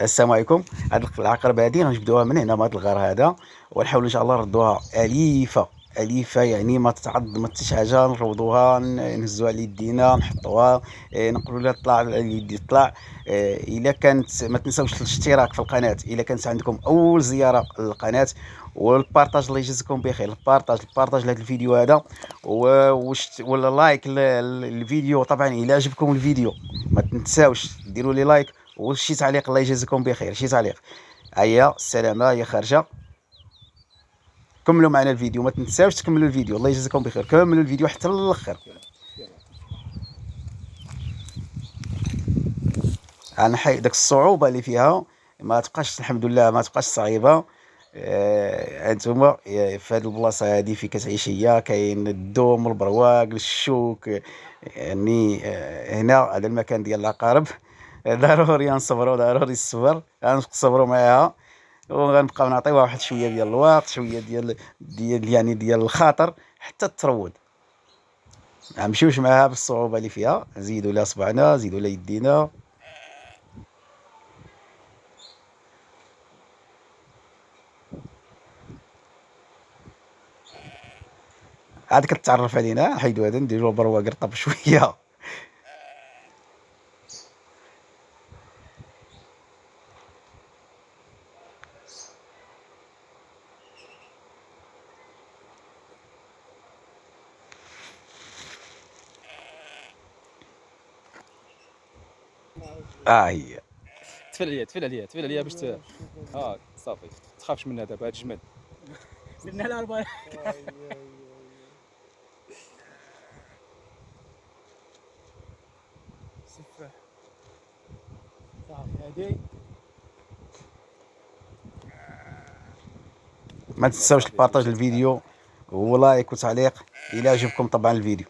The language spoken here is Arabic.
السلام عليكم. هاد العقربة هادي غنجبدوها من هنا من هاد الغار هذا، ونحاولوا ان شاء الله نردوها اليفه اليفه، يعني ما تتعض ما حتى حاجه. نروضوها نهزوها على يدينا نحطوها، نقولوا لها طلع على اليد طلع. الا كانت ما تنساوش الاشتراك في القناه الا كانت عندكم اول زياره للقناه، والبارطاج الله يجزيكم بخير. البارطاج لهذا الفيديو هذا، ولا لايك للفيديو. طبعا الا عجبكم الفيديو ما تنساوش ديروا لي لايك، وشي تعليق الله يجازيكم بخير، شي تعليق. هيا السلامه هي خارجه. كملوا معنا الفيديو، ما تنساوش تكملوا الفيديو، الله يجازيكم بخير، كملوا الفيديو حتى للاخر. انا حي داك الصعوبه اللي فيها ما تبقاش، الحمد لله ما تبقاش صعيبه. انتما في هذه البلاصه هذه في كتعيش هي كاين الدوم والبرواق الشوك. يعني هنا هذا المكان ديال العقارب. ضروري نصبروا، ضروري الصبر، غنصبروا معاها، وغنبقاو نعطيوها واحد شويه ديال الوقت، شويه ديال الخاطر حتى تروض. غنمشيوش معاها بالصعوبه اللي فيها، نزيدوا لها صبعنا، نزيدوا لها يدينا. عاد كتعرف علينا، حيدو هذا نديرو برواق رطب شويه. هي تفل عليا باش صافي تخافش منها دابا هاد الجمل. درنا الأربعة. سفاح صافي هادي. ما تنساوش البارطاج الفيديو ولايك وتعليق الى عجبكم طبعا الفيديو.